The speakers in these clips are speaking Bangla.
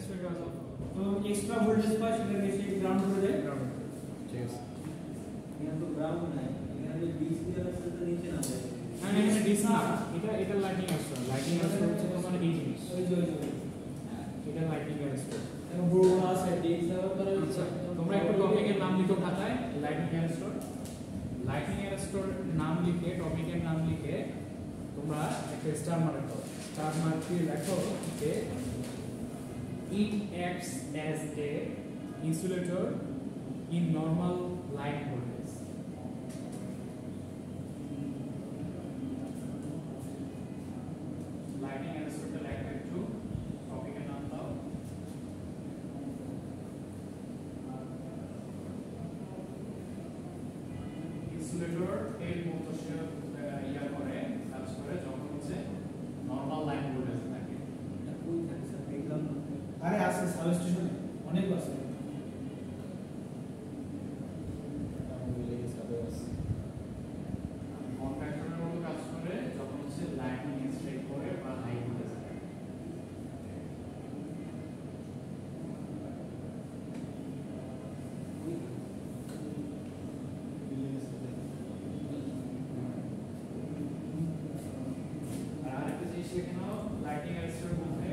স্টোরেজ আছে তো এক্সট্রা ভোল্টেজ পায় সেটাকে সে গ্রাউন্ড করে দেয়। ঠিক আছে এখানে তো গ্রাউন্ড নাই, এখানে ডিসি আছে তো নিচে না যায়। না এখানে ডিসি না, এটা লাইটিং অ্যারস্টোর হচ্ছে তোমার এই জিনিস ওই যে এটা লাইটিং অ্যারস্টোর এবং বড় বড় আছে ডিএক্স এর করে। আচ্ছা তোমরা একটু টপিকের নাম লিখো খাতায়, লাইটিং অ্যারস্টোর নাম লিখে টপিকের নাম লিখে তোমরা একটা স্টার মার্ক দাও। স্টার মার্ক দিয়ে লেখো যে it acts as a insulator in normal line voltage. Lighting arrestor টা লেখা একটু টপিকের নাম দাও। ইনসুলেটর এর মতো সে ইয়া করে কাজ করে যখন হচ্ছে নরমাল লাইন ভোল্টেজ থাকে। এটা কই থাকে স্যার দেখলাম না। আরে আছে সাবস্টেশনে অনেক আছে। কন্ট্রাক্টরের মতো কাজ করে যখন হচ্ছে লাইটিং স্ট্রাইক করে বা হাই ভোল্টেজ থাকে। আর আরেকটা জিনিস দেখে নাও, লাইটিং অ্যারস্টোর মধ্যে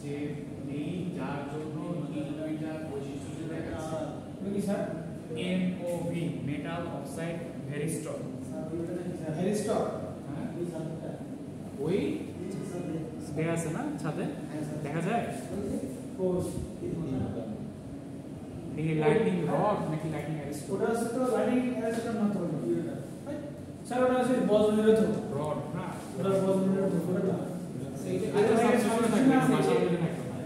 যে নেই যার জন্য এই দুইটা বৈশিষ্ট্য দেখাচ্ছে কি sir? MOV metal oxide varistor. Sir ওইটা নাকি স্যার হ্যারিস্টক হ্যাঁ ওই স্যারটা ওই স্যার দেয়া আছে না ছাদে দেখা যায় কোর্স এই লাইটিং রড নাকি লাইটিং অ্যারস্টোর? ওটা আছে তো লাইটিং অ্যারেস্টার মাত্র না। স্যার ওটা আছে বজ্রনিরোধ রড না ওটা বজ্রনিরোধ করে না। সেইটা আচ্ছা সাবস্টিটিউশন থাকবে ভাষা বলে থাকবে না।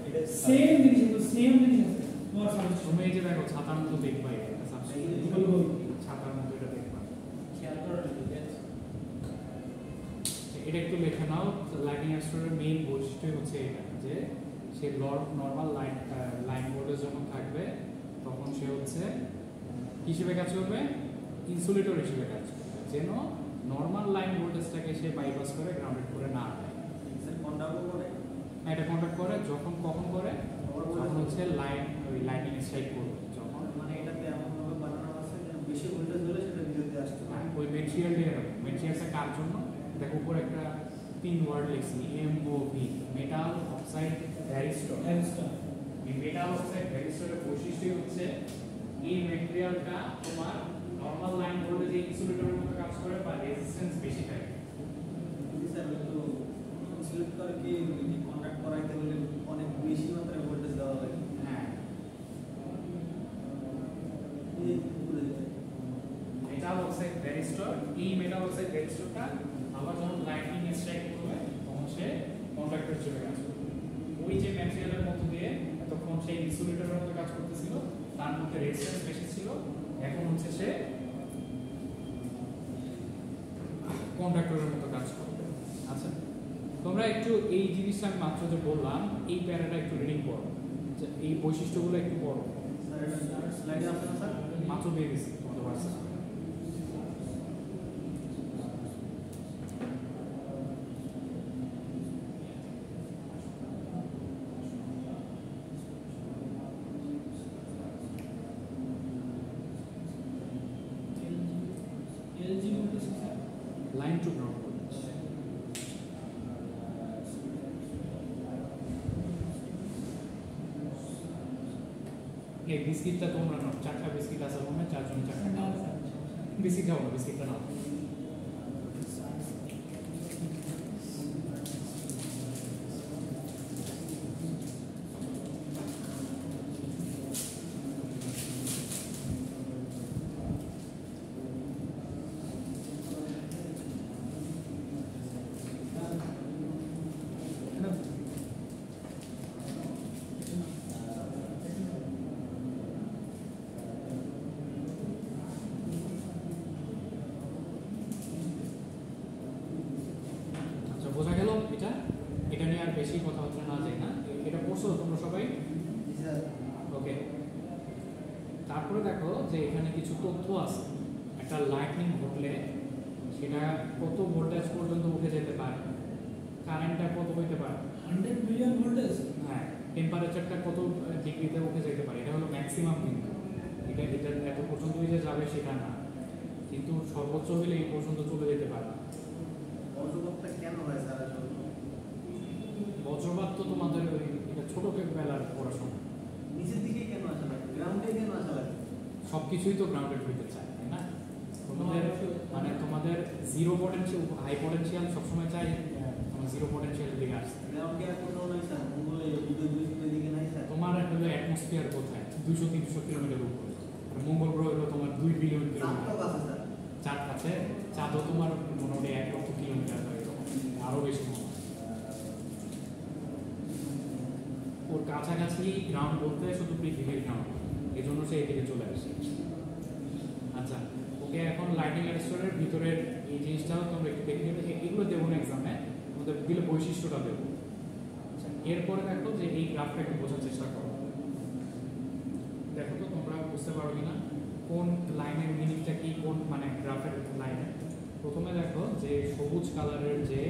সেম জিনিস কিন্তু সেম জিনিস আছে তোমার সামনে। তুমি এই যে দেখো ছাতার মতো দেখবা এটা সাবস্টিটিউশন গোল গোল ছাতার মতো এটা দেখবা। খেয়াল করার ঠিক আছে। এটা একটু লিখে নাও, লাইটিং অ্যারস্টোরের মেইন বৈশিষ্ট্য হচ্ছে এটা যে সে নরমাল লাইন ভোল্টেজ যখন থাকবে তখন সে হচ্ছে হিসেবে কাজ করবে, ইনসুলেটর হিসেবে কাজ করবে, যেন নরমাল লাইন ভোল্টেজটাকে সে বাইপাস করে গ্রাউন্ডেড করে না দেয়। স্যার কন্ডাক্টও করে এটা কন্ট্যাক্ট করে যখন কখন করে যখন হচ্ছে ওই লাইটিং স্ট্রাইক করবে যখন মানে এটাতে এমন ভাবে বানানো আছে যে বেশি ভোল্টেজ হলে সেটা বিরুদ্ধে আসতে পারে। ওই মেটেরিয়ালটা এরকম। মেটেরিয়ালটা কার জন্য দেখো উপরে একটা 3 ওয়ার্ড লিখছি MOV মেটাল অক্সাইড ভ্যারিস্টল। হ্যারিস্টক এই মেটাল অক্সাইড ভ্যারিস্টলের বৈশিষ্ট্য হচ্ছে এই মেটেরিয়ালটা তোমার নরমাল লাইন ভোল্টেজে ইনসুলেটরের মতো কাজ করে বা রেজিস্ট্যান্স বেশি থাকে। যদি স্যার একটু ইনসুলেট করে কি কন্ডাক্ট করাইতে হলে অনেক বেশি মাত্রায় ভোল্টেজ দেওয়া লাগে। হ্যাঁ এই পুরো যায় মেটাল অক্সাইড ভ্যারিস্টল, এই মেটাল অক্সাইড ভ্যারিস্টলটা আবার যখন লাইটিং স্ট্রাইক করবে তখন সে কন্ডাক্টর হিসেবে কাজ করবে। ওই যে ম্যাটেরিয়ালের মধ্যে দিয়ে তখন সেই ইনসুলেটরের মতো কাজ করতেছিল, তার মধ্যে রেজিস্ট্যান্স বেশি ছিল, এখন হচ্ছে সে কন্ডাক্টরের মতো কাজ করবে। আচ্ছা তোমরা একটু এই জিনিসটা আমি মাত্র যে বললাম এই প্যারাটা একটু রিডিং করো, যে এই বৈশিষ্ট্যগুলো একটু পড়ো। স্যার এটা স্লাইডে আছে না স্যার? মাত্র দিয়ে দিচ্ছি তোমাদের হোয়াটসঅ্যাপে। LG voltage sir line to ground voltage. এই বিস্কিটটা তোমরা নাও, 4টা বিস্কিট আছে মনে হয়, 4 জন 4টা নাও। বিস্কিট খাও না, বিস্কিটটা নাও। আচ্ছা বোঝা গেল এটা? এটা নিয়ে আর বেশি কথাবার্তা না যাই না, এটা পড়ছো তোমরা সবাই? জি স্যার। ওকে তারপরে দেখো যে এখানে কিছু তথ্য আছে। একটা লাইটনিং ঘটলে সেটা কত ভোল্টেজ পর্যন্ত উঠে যেতে পারে, কারেন্টটা কত হইতে টেম্পারেচারটা কত ডিগ্রিতে উঠে যেতে পারে, এটা হলো ম্যাক্সিমাম কিন্তু। এটা এত পর্যন্তই যে যাবে সেটা না, কিন্তু সর্বোচ্চ হলে এই পর্যন্ত চলে যেতে পারে। বজ্রপাতটা কেন হয় স্যার আসলে? বজ্রপাত তো তোমাদের ওই এটা ছোট বেলার পড়াশোনা, নিচের দিকে কেন আসা লাগে, গ্রাউন্ডে কেন আসা লাগে? সব কিছুই তো গ্রাউন্ডেড হইতে চায়, তাই না? তোমাদের মানে তোমাদের জিরো পটেনশিয়াল হাই পটেনশিয়াল সবসময় চাই তোমার জিরো পটেনশিয়ালের দিকে আসছে। গ্রাউন্ডে আর কোথাও নাই স্যার, মঙ্গলে দিকে নাই স্যার। তোমার হলো অ্যাটমসফিয়ার কোথায় 200-300 কিলোমিটার উপরে, আর মঙ্গল গ্রহ হলো তোমার 2 বিলিয়ন কিলোমিটার। চাঁদটাও আছে স্যার। চাঁদ কাছে, চাঁদও তোমার মোটামুটি 1 লক্ষ কিলোমিটার হয়, আরও বেশি মনে হয়। ওর কাছাকাছি গ্রাউন্ড বলতে শুধু পৃথিবীর গ্রাউন্ড, এই জন্য সে এদিকে চলে আসে। আচ্ছা, ওকে এখন লাইটিং অ্যারেস্টরের ভিতরের এই জিনিসটাও তোমরা একটু দেখে নেবে, এগুলো দেবো না এক্সামে, তোমাদের দিলে বৈশিষ্ট্যটা দেবো। আচ্ছা, এরপরে দেখো যে এই গ্রাফটা একটু বোঝার চেষ্টা করো। দেখো তো তোমরা বুঝতে পারো কিনা কোন লাইনের মিনিংটা কি, কোন মানে গ্রাফের লাইনে। প্রথমে দেখো যে সবুজ কালারের যে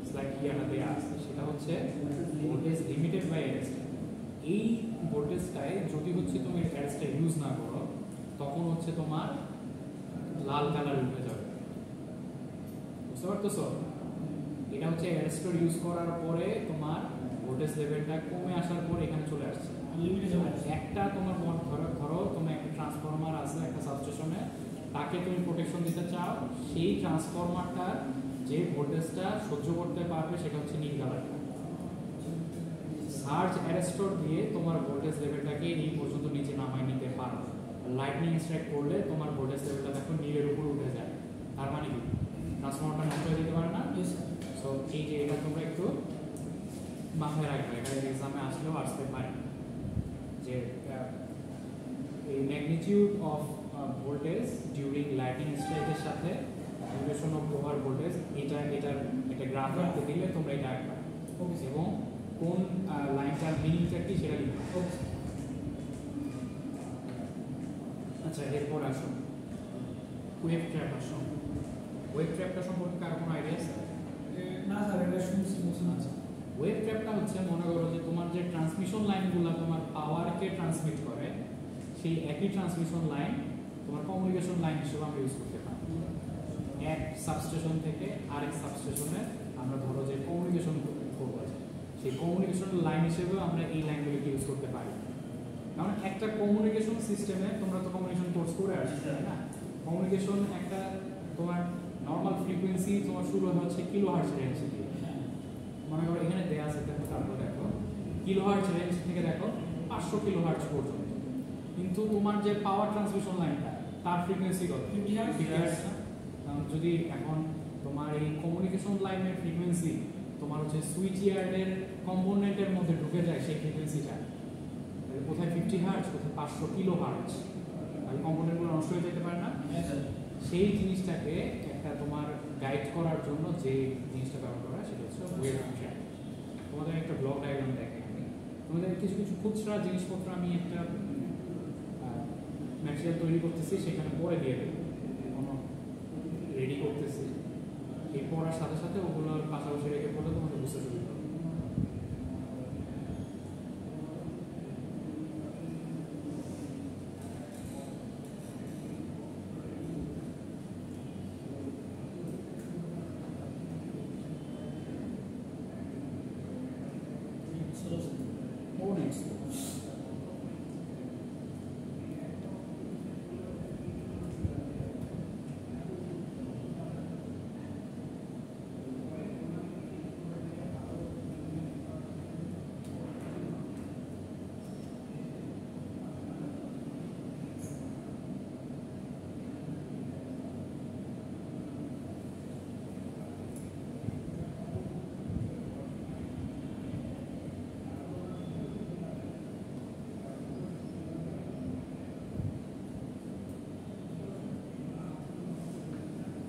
স্লাইড ইয়াটা দেওয়া আছে সেটা হচ্ছে ভোল্টেজ লিমিটেড বাই অ্যারেস্টার। এই ভোল্টেজটাই যদি হচ্ছে তুমি অ্যারেস্টার ইউজ না করো তখন হচ্ছে তোমার লাল কালার উঠে যাবে, বুঝতে পারতেছো? এটা হচ্ছে অ্যারেস্টার ইউজ করার পরে তোমার ভোল্টেজ লেভেলটা কমে আসার পর এখানে চলে আসছে। একটা তোমার ধরো তোমার একটা ট্রান্সফরমার আছে একটা সাবস্টেশনে, তাকে তুমি প্রোটেকশন দিতে চাও, সেই ট্রান্সফরমারটা যে ভোল্টেজটা সহ্য করতে পারবে সেটা হচ্ছে নীল কালারটা। সার্জ অ্যারেস্টর দিয়ে তোমার ভোল্টেজ লেভেলটাকে এই পর্যন্ত নিচে নামায় নিতে পারো। লাইটনিং স্ট্রাইক করলে তোমার ভোল্টেজ লেভেলটা দেখো নীলের উপর উঠে যায়, তার মানে কি ট্রান্সফরমারটা নষ্ট হয়ে যেতে পারে না। সো এই যে এটা তোমরা একটু মাথায় রাখবে, এটা এক্সামে আসলেও আসতে পারে যে এই magnitude of voltage during lightning স্ট্রাইকের সাথে ডিউরেশন অফ ওভার ভোল্টেজ এটা গ্রাফ রাখতে দিলে তোমরা এটা আঁকবে এবং কোন লাইনটার মিনিংটা কি সেটা লিখবে। আচ্ছা, এরপর আসো ওয়েভ ট্র্যাপ। আসো ওয়েভ ট্র্যাপটা সম্পর্কে কার কোনো আইডিয়া আছে? না স্যার, এটা শুনছি। আচ্ছা, ওয়েভ ট্র্যাপটা হচ্ছে মনে করো যে তোমার যে ট্রান্সমিশন লাইনগুলো তোমার পাওয়ারকে ট্রান্সমিট করে, সেই একই ট্রান্সমিশন লাইন তোমার কমিউনিকেশন লাইন হিসেবে আমরা ইউজ করতে পারি। এক সাবস্টেশন থেকে আরেক সাবস্টেশনে আমরা ধরো যে কমিউনিকেশন করবো, সেই কমিউনিকেশন লাইন হিসেবেও আমরা এই লাইনগুলোকে ইউজ করতে পারি। কারণ একটা কমিউনিকেশন সিস্টেমে তোমরা তো কমিউনিকেশন কোর্স করে আসছো, তাই না? কমিউনিকেশন একটা তোমার নর্মাল ফ্রিকোয়েন্সি তোমার শুরু হচ্ছে কিলোহার্টজ রেঞ্জ থেকে। মনে করো এখানে দেয়া আছে, দেখো তারপর দেখো কিলোহার্টজ রেঞ্জ থেকে দেখো 500 কিলোহার্টজ পর্যন্ত। কিন্তু তোমার যে পাওয়ার ট্রান্সমিশন লাইনটা তার ফ্রিকোয়েন্সি কত? 50 হার্টজ। যদি এখন তোমার এই কমিউনিকেশন লাইনের ফ্রিকোয়েন্সি তোমার হচ্ছে সুইচ ইয়ার্ডের কম্পোনেন্টের মধ্যে ঢুকে যায়, সেই ফ্রিকোয়েন্সিটা কোথায় 50 হার্টজ, কোথায় 500 কিলো হার্টজ, তাহলে কম্পোনেন্টগুলো নষ্ট হয়ে যেতে পারে না? সেই জিনিসটাকে একটা তোমার গাইড করার জন্য যে জিনিসটা ব্যবহার করা সেটা হচ্ছে ওয়েভ ট্র্যাপ। তোমাদের একটা ব্লক ডায়াগ্রাম দেখে তোমাদের কিছু কিছু খুচরা জিনিসপত্র আমি একটা ম্যাটেরিয়াল তৈরি করতেছি, সেখানে পরে দিয়ে দেবো, কোনো রেডি করতেছি, এই পড়ার সাথে সাথে ওগুলোর পাশাপাশি রেখে পড়লে তোমাদের বুঝতে সুবিধা হবে।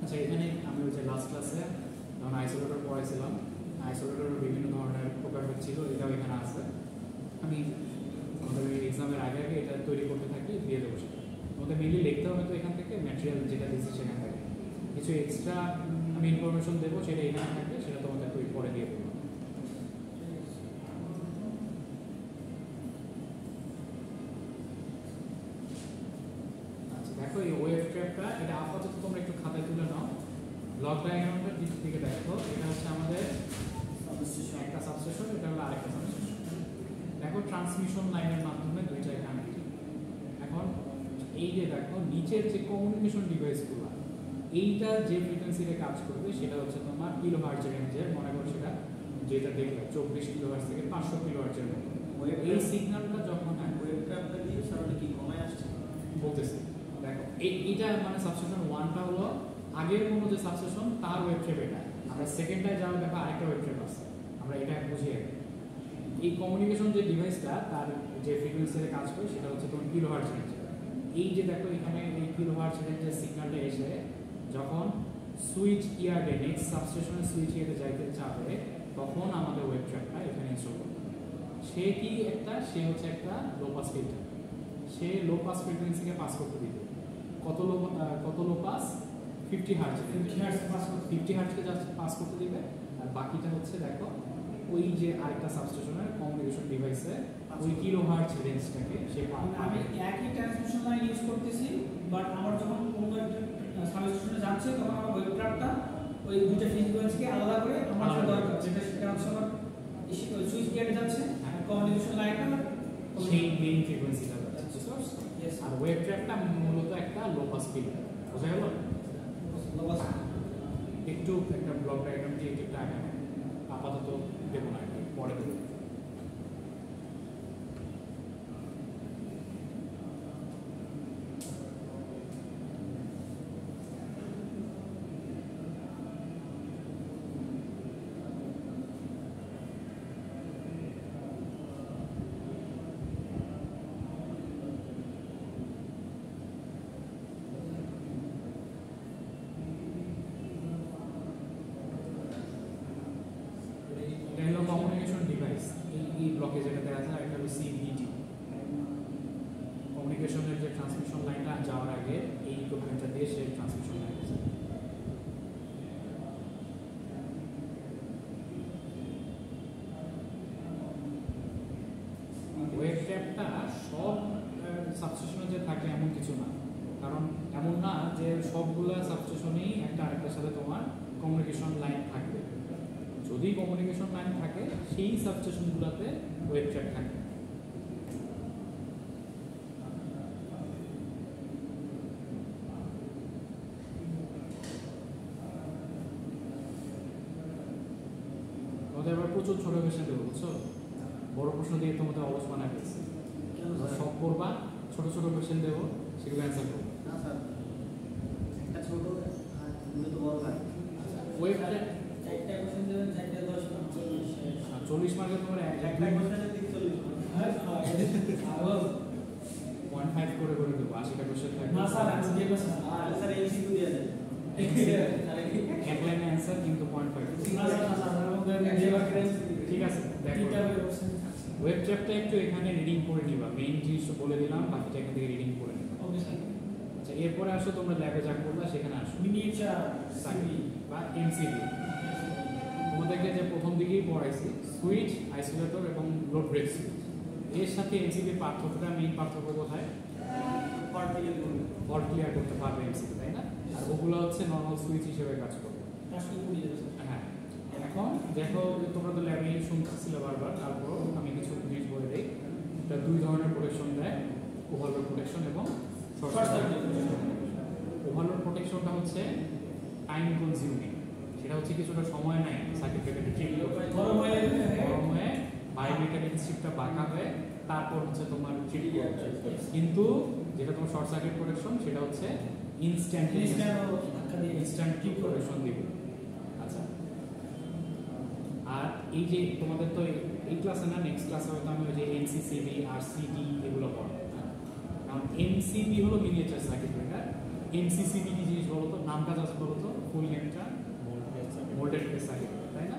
আচ্ছা, এখানে আমি ওই যে লাস্ট ক্লাসে যখন আইসোলেটর পড়াইছিলাম, আইসোলেটরের বিভিন্ন ধরনের প্রকারভেদ ছিল, এটাও এখানে আছে। আমি আমাদের এক্সামের আগে আগে এটা তৈরি করতে থাকি, দিয়ে দেবো সেটা। আমাদের মেনলি লিখতে হবে তো এখান থেকে ম্যাটেরিয়াল যেটা দিচ্ছি সেখান থেকে কিছু এক্সট্রা আমি ইনফরমেশন দেবো, সেটা এখানে থাকবে, সেটা তোমাদের তৈরি করে দিয়ে দেবো। ব্লক ডায়াগ্রামটা দিক থেকে দেখো, এটা হচ্ছে আমাদের একটা সাবস্টেশন, এটা হলো আরেকটা সাবস্টেশন। দেখো ট্রান্সমিশন লাইনের মাধ্যমে দুইটাই কানেক্টেড। এখন এই যে দেখো নিচের যে কমিউনিকেশন ডিভাইসগুলো, এইটা যে ফ্রিকোয়েন্সিতে কাজ করবে সেটা হচ্ছে তোমার কিলোহার্টজ রেঞ্জের, মনে করো সেটা যেটা দেখবে 24 কিলোহার্টজ থেকে 500 কিলোহার্টজের মতো। এই সিগন্যালটা যখন ওয়েবটা দিয়ে সারাটা কি কমায় আসছে বলতেছি, দেখো এইটা মানে সাবস্টেশন 1টা হলো আগের কোনো যে সাবস্টেশন তার ওয়েব ট্রেপ, এটা আমরা সেকেন্ডটায় যাওয়া দেখো আরেকটা ওয়েব ট্রেপ আছে, আমরা এটা বুঝিয়ে এই কমিউনিকেশন যে ডিভাইসটা তার যে ফ্রিকোয়েন্সিতে কাজ করে সেটা হচ্ছে তোমার কিলোহার্টজ রেঞ্জ। এই যে দেখো এখানে এই কিলোহার্টজ রেঞ্জের সিগন্যালটা এসে যখন সুইচ ইয়ার্ডে নেক্সট সাবস্টেশনের সুইচ ইয়ার্ডে যাইতে চাবে তখন আমাদের ওয়েব ট্র্যাকটা এখানে ইনস্টল করতে হবে। সে কি একটা, সে হচ্ছে একটা লো পাস ফিল্টার, সে লো পাস ফ্রিকোয়েন্সিকে পাস করতে দিবে। কত লো পাস? 50 হার্টজ, 50 হার্টজকে জাস্ট পাস করতে দিবে। আর বাকিটা হচ্ছে দেখো ওই যে আরেকটা সাবস্টেশনের কমিউনিকেশন ডিভাইসে ওই কিলোহার্টজ রেঞ্জটাকে সে আমি একই ট্রান্সমিশন লাইন ইউজ করতেছি, বাট আমার যখন কোনো একটা সাবস্টেশনে যাচ্ছে তখন আমার ওয়েব ট্র্যাকটা ওই দুটো ফ্রিকোয়েন্সিকে আলাদা করে আমার যেটা দরকার, সেটা হচ্ছে আমার সুইচ গিয়ারে যাচ্ছে আর কমিউনিকেশন লাইনটা সেই মেইন ফ্রিকোয়েন্সিটা যাচ্ছে। আর ওয়েব ট্র্যাকটা মূলত একটা লো পাস ফিল্টার, বোঝা গেল? একটু একটা ব্লক ডায়াগ্রাম দিয়ে একটু আগে আপাতত দেবো না, পরে দেবো। কমিউনিকেশন ডিভাইস এই ব্লকে যেটা দেখা যায় একটা হলো সিভিটি, কমিউনিকেশনের যে ট্রান্সমিশন লাইনটা যাওয়ার আগে এই ইকুইপমেন্টটা দিয়ে সে ট্রান্সমিশন লাইন আছে। ওয়েব ট্র্যাকটা সব সাবস্টেশনে যে থাকে এমন কিছু না, কারণ এমন না যে সবগুলা সাবস্টেশনেই একটা আরেকটার সাথে তোমার কমিউনিকেশন লাইন থাকবে। যদি কমিউনিকেশন লাইন থাকে সেই সাবস্টেশনগুলোতে ওয়েব ট্র্যাক থাকে। তোমাদের আবার প্রচুর ছোট কোয়েশ্চেন দেবো, বুঝছো? বড় প্রশ্ন দিয়ে তোমাদের অলস বানায় ফেলছে। সব করবা, ছোট ছোট কোয়েশ্চেন দেবো, সেগুলো অ্যান্সার করবো। না স্যার, একটা ছোট আর দুটো তো বড় ভাই। ওয়েব ট্র্যাক 4টা কোশ্চেন দেবেন, 4টা 10 40 মার্কে তোমার একটা কোশ্চেনের 43 হ্যাঁ আরো 0.5 করে করে দেবো, 80টা কোয়েশ্চেন থাকবে। না স্যার আমি দেব স্যার আর স্যার এমসিকিউ দিয়ে দেন। এক লাইনে অ্যান্সার কিন্তু 0.5। না স্যার আমার মধ্যে দেবা ক্রেজ ঠিক আছে, দেখো তিনটা কোশ্চেন ওয়েব ট্র্যাকটা একটু এখানে রিডিং করে নিবা, মেইন জিনিসটা বলে দিলাম, বাকিটা এখান থেকে রিডিং করে নিবা। ওকে স্যার আচ্ছা, এরপরে আসো তোমরা ল্যাবে যা করবা সেখানে আসো মিনিয়েচার সাইবি বা এমসিবি। তোমাদেরকে যে প্রথম দিকেই পড়াইছি সুইচ, আইসোলেটর এবং লোড ব্রেক সুইচ, এর সাথে এমসিবির পার্থক্যটা, মেইন পার্থক্য কোথায়? ফল্ট ক্লিয়ার করতে পারবে এমসিবি, তাই না? আর ওগুলো হচ্ছে নর্মাল সুইচ হিসেবে কাজ করবে। আসলে পুড়িয়ে যাবে হ্যাঁ, এখন দেখো তোমরা তো ল্যাবে শুনতেছিলে বারবার, তারপর আমি কিছু জিনিস বলে দিই। এটা দুই ধরনের প্রোটেকশন দেয়, ওভারলোড প্রোটেকশন এবং শর্ট সার্কিট প্রোটেকশন। ওভারলোড প্রোটেকশনটা হচ্ছে টাইম কনজিউমিং, সেটা হচ্ছে কিছুটা সময় নেয় সার্কিট ব্রেকারটা ঠিক গরম হয়ে বায়োমেকানিক চিপটা বাঁকা হয়ে তারপর হচ্ছে তোমার চিপ করবে। কিন্তু যেটা তোমার শর্ট সার্কিট প্রোটেকশন সেটা হচ্ছে ইনস্ট্যান্ট চিপ প্রোটেকশন দিবে। আচ্ছা, আর এই যে তোমাদের তো এই ক্লাসে না, নেক্সট ক্লাসে হয়তো আমি ওই যে এমসিসিবি আর সিডি এগুলো পড়াবো। কারণ এমসিবি হলো মিনিয়েচার সার্কিট ব্রেকার, এমসিসিবি কি জিনিস বলো তো, নামটা জাস্ট বলো তো, ফুল নেমটা? ভোল্টেজ বেস সার্কিট, তাই না?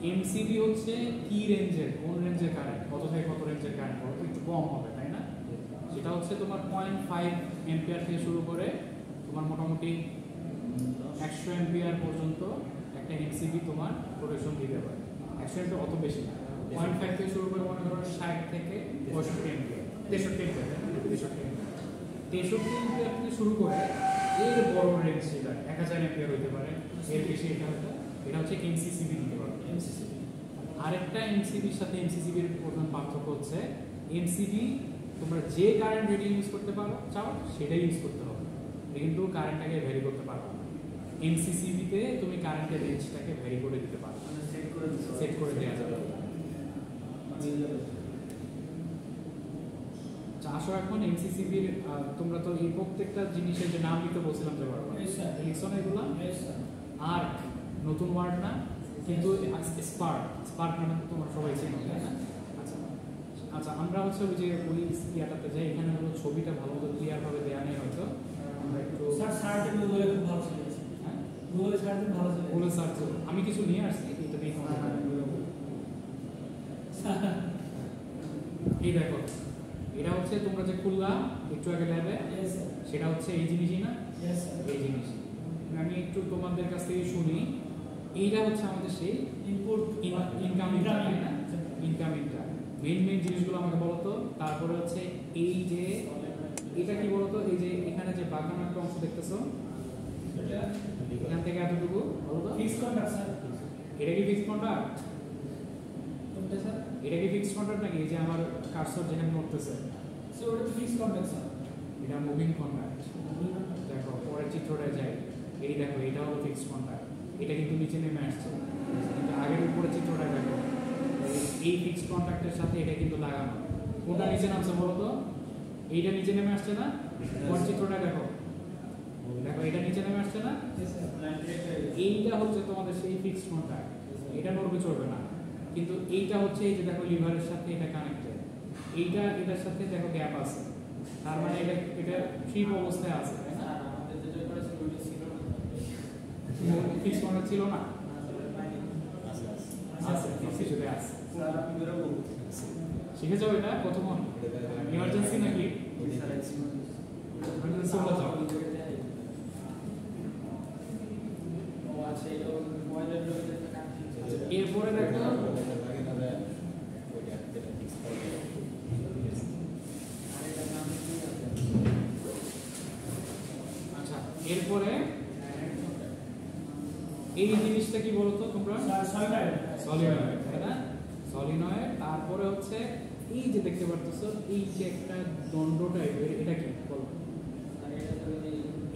এমসিবি হচ্ছে কি রেঞ্জের, কোন রেঞ্জের কারেন্ট, কত থেকে কত রেঞ্জের কারেন্ট বলো তো, একটু কম হবে, তাই না? সেটা হচ্ছে তোমার 0.5 এম্পিয়ার থেকে শুরু করে তোমার মোটামুটি 100 এম্পিয়ার পর্যন্ত একটা এমসিবি তোমার প্রোটেকশন দিতে পারে। 100 এম্পিয়ার অত বেশি না, 0.5 থেকে শুরু করে মনে করো 60 থেকে 65 এম্পিয়ার, 63 এম্পিয়ার, 63 এম্পিয়ার থেকে শুরু করে এর বড় রেঞ্জ সেটা 1000 এম্পিয়ার হতে পারে, এর বেশি এটা হচ্ছে এমসিসিবি দিতে পারবে। এমসিসি আরেকটা এমসিবির সাথে এমসিসিবির প্রধান পার্থক্য হচ্ছে এমসিবি তোমরা যে কারেন্ট রেটিং ইউজ করতে পারো চাও সেটাই ইউজ করতে হবে, কিন্তু কারেন্টটাকে ভ্যারি করতে পারো না। এমসিসিবিতে তুমি কারেন্টের রেঞ্জটাকে ভ্যারি করে দিতে পারো, মানে সেট করে দেওয়া যাবে। আসো এখন এমসিসিবির তোমরা তো এই প্রত্যেকটা জিনিসের যে নাম দিতে বলছিলাম যে বারবার এলিকসন এগুলো আর্ক নতুন ওয়ার্ড না, কিন্তু স্পার্ক নামে তোমরা সবাই চেনো তাই না? আচ্ছা আচ্ছা, আমরা হচ্ছে ওই যে ওই ইয়াটাতে যাই, এখানে হলো ছবিটা ভালো মতো ক্লিয়ার ভাবে দেওয়া নেই হয়তো, আমরা একটু সার্চ গুগলে খুব ভালো ছিল। হ্যাঁ গুগলে সার্চ ভালো ছিল। গুগলে সার্চ আমি কিছু নিয়ে আসছি, এটা দিয়ে এই দেখো এটা হচ্ছে তোমরা যে খুললাম একটু আগে ল্যাবে, সেটা হচ্ছে এই জিনিসই না, এই জিনিস। আমি একটু তোমাদের কাছ থেকে শুনি, এইটা হচ্ছে আমাদের সেই ইনপুট ইনকামিংটা তাই না? ইনকামিংটা মেইন জিনিসগুলো আমাকে বলো তো। তারপরে হচ্ছে এই যে এটা কি বলো তো, এই যে এখানে যে বাঁকানো একটা অংশ দেখতেছো, এটা এখান থেকে এতটুকু বলো তো, ফিক্স কন্ট্রাক্ট স্যার। এটা কি ফিক্সড কন্ট্রাক্ট? কোনটা স্যার? এটা কি ফিক্সড কন্ট্রাক্ট নাকি এই যে আমার কার্সর যেখানে নড়তেছে স্যার ওটা ফিক্স কন্ট্রাক্ট স্যার। এটা মুভিং কন্ট্রাক্ট। দেখো পরের চিত্রটা যাই, এই দেখো এটা হলো ফিক্সড কন্ট্রাক্ট, এটা কিন্তু নিচে নেমে আসছে, কিন্তু আগের উপরের চিত্রটা দেখো এই ফিক্সড কন্ট্রাক্টের সাথে এটা কিন্তু লাগানো। কোনটা নিচে নামছে বলো তো? এইটা নিচে নেমে আসছে না? পরের চিত্রটা দেখো, দেখো এটা নিচে নেমে আসছে না? এইটা হচ্ছে তোমাদের সেই ফিক্সড কন্ট্রাক্ট, এটা নড়বে চলবে না। কিন্তু এইটা হচ্ছে এই যে দেখো লিভারের সাথে এটা কানেক্টেড, এইটা এটার সাথে দেখো গ্যাপ আছে, তার মানে এটা এটা ট্রিপ অবস্থায় আছে তাই না? আমাদের যেটা করেছে ওইটা ছিল না, ফিক্স কন্ট্রাক্ট ছিল না, আছে কিছুতে আছে। স্যার আমি বেরোবো। শিখে যাও এটা কতক্ষণ? ইমার্জেন্সি নাকি? ইমার্জেন্সি হলে যাও। ও আচ্ছা, এটা মোবাইলের লোকের কাজ। এরপরে দেখো আচ্ছা, এরপরে এই জিনিসটা কি বলতো তোমরা? সলিনয়েড তাই না? সলিনয়েড। তারপরে হচ্ছে এই যে দেখতে পারতেছো এই যে একটা দণ্ড টাইপের, এটা কি বলো?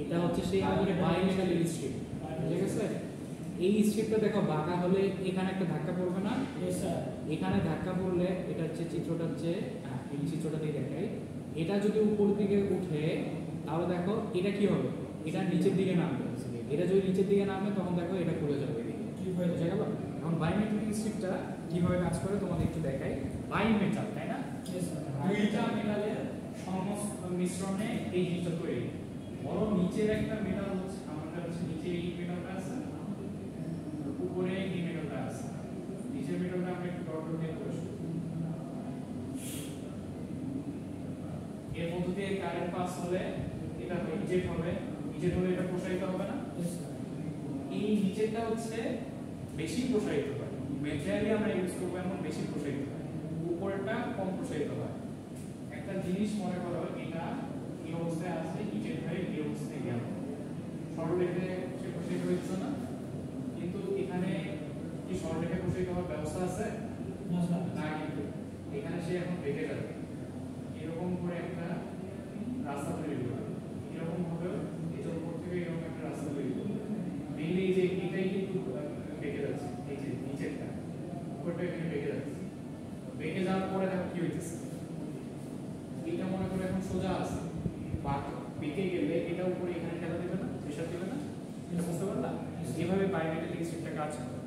এটা হচ্ছে সেই আমাদের বাইমেটাল স্ট্রিপ, ঠিক আছে? এই স্ট্রিপটা দেখো বাঁকা হলে এখানে একটা ধাক্কা পড়বে না? এখানে ধাক্কা পড়লে এটা হচ্ছে চিত্রটা হচ্ছে এই চিত্রটা দিয়ে দেখাই, এটা যদি উপর দিকে উঠে তাহলে দেখো এটা কি হবে, এটা নিচের দিকে নামবে। এটা যদি নিচের দিকে নামে তখন দেখো এটা খুলে যাবে এদিকে, বুঝা গেল? এখন বাইমেটাল স্ট্রিপটা কিভাবে কাজ করে তোমাদের একটু দেখাই। বাইমেটাল তাই না, দুইটা মেটালের মিশ্রণে এই জিনিসটা তৈরি। বড় নিচের একটা মেটাল হচ্ছে আমাদের হচ্ছে নিচে এই মেটালটা আছে, উপরে এই মেটালটা আছে। নিচের মেটালটা আমরা একটু ডট দিয়ে করে শুরু করি। এর মধ্য দিয়ে কারেন্ট পাস হলে এটা ইনজেক্ট হবে, ইনজেক্ট হলে এটা প্রসারিত হবে না? এই নিচেরটা হচ্ছে বেশি প্রসারিত হয়, ম্যাটেরিয়ালি আমরা ইউজ করবো এমন বেশি প্রসারিত হয়, উপরেরটা কম প্রসারিত হয়। একটা জিনিস মনে করো, এটা এই অবস্থায় আছে, ইনজেক্ট হয়ে এই অবস্থায় গেল, সরলরেখে সে প্রসারিত হচ্ছে না, কিন্তু এখানে কি সরলরেখে প্রসারিত হওয়ার ব্যবস্থা আছে না? কিন্তু এখানে সে এখন বেঁকে যাবে, এরকম করে একটা রাস্তা তৈরি করবে, এরকম ভাবে এটার উপর থেকে এরকম একটা রাস্তা তৈরি করবে। মেইনলি এই যে এটাই কিন্তু বেঁকে যাচ্ছে, এই যে নিচেরটা উপরটা এখানে বেঁকে যাচ্ছে, বেঁকে যাওয়ার পরে দেখো কি হইতেছে, এটা মনে করে এখন সোজা আছে, বাট বেঁকে গেলে এটা উপরে এখানে ঠেলা দেবে না, প্রেশার দেবে না, এটা বুঝতে পারলা? এভাবে বাইমেটালিক স্ট্রিপটা কাজ করে।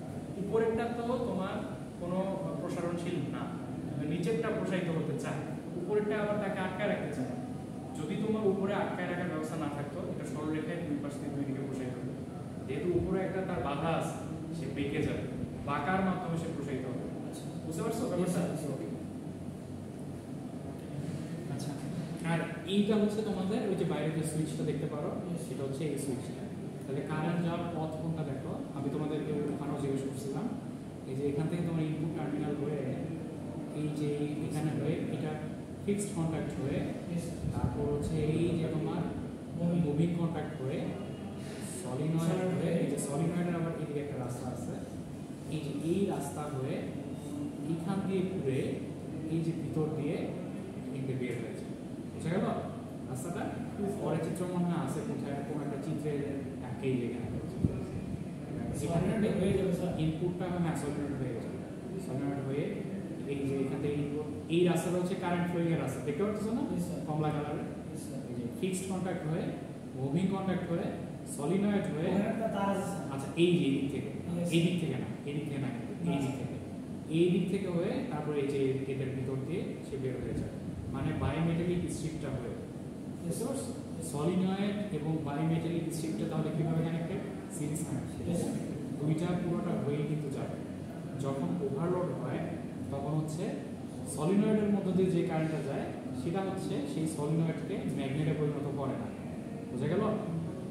উপরেরটা তো তোমার কোনো প্রসারণশীল না, নিচেরটা প্রসারিত হতে চায়, উপরেরটা আবার তাকে আটকায় রাখতে চায়। যদি তোমার উপরে আটকায় রাখার ব্যবস্থা না থাকতো, এটা সরলরেখায় দুই পাশ থেকে দুই দিকে প্রসারিত হবে। যেহেতু উপরে একটা তার বাধা আছে, সে বেঁকে যাবে, বাঁকার মাধ্যমে সে প্রসারিত হবে। বুঝতে পারছো ব্যাপারটা? আচ্ছা, আর এইটা হচ্ছে তোমাদের ওই যে বাইরে যে সুইচটা দেখতে পারো, সেটা হচ্ছে এই সুইচটা। তাহলে কারেন্ট যাওয়ার পথ কোনটা দেখো, আমি তোমাদেরকে ওখানেও জিজ্ঞেস করছিলাম। এই যে এখান থেকে তোমার ইনপুট টার্মিনাল হয়ে এই যে এখানে হয়ে এটা ফিক্সড কন্ট্যাক্ট হয়ে, তারপর হচ্ছে এই যে তোমার মুভিং কন্ট্যাক্ট হয়ে সলিনয়েড হয়ে এই যে সলিনয়েডের আবার এদিকে একটা রাস্তা আছে, এই যে এই রাস্তা হয়ে এখান দিয়ে ঘুরে এই যে ভিতর দিয়ে এদিকে বের হয়েছে, বুঝা গেল রাস্তাটা? পরে চিত্র মনে হয় আছে কোথায়, কোন একটা চিত্রে এই যেখানে হয়ে যাবে স্যার। ইনপুটটা হ্যাঁ সলিনয়েড হয়ে যাবে, সলিনয়েড হয়ে এই যে এখান থেকে এই রাস্তাটা হচ্ছে কারেন্ট ফ্লোয়িং এর রাস্তা, দেখতে পাচ্ছ না Yes, sir. কমলা কালারের? Yes, sir. এই যে ফিক্সড কন্টাক্ট হয়ে মুভিং কন্টাক্ট হয়ে সলিনয়েড হয়ে ওখানে একটা তার আছে স্যার। আচ্ছা এই যে এই দিক থেকে Yes. এই দিক থেকে না এই দিক থেকে না এই দিক থেকে এই দিক থেকে হয়ে তারপরে এই যে এদের ভিতর দিয়ে সে বের হয়ে যায়, মানে বায়োমেটালিক স্ট্রিপটা হয়ে Yes, sir. সলিনয়েড এবং বায়োমেটালিক স্ট্রিপটা তাহলে কিভাবে connected? Series connected, Yes, sir. দুইটা পুরোটা হয়েই কিন্তু যাবে। যখন ওভারলোড হয় তখন হচ্ছে সলিনয়েডের মধ্য দিয়ে যে কারেন্টটা যায় সেটা হচ্ছে সেই সলিনয়েডকে ম্যাগনেটে পরিণত করে না, বুঝা গেল?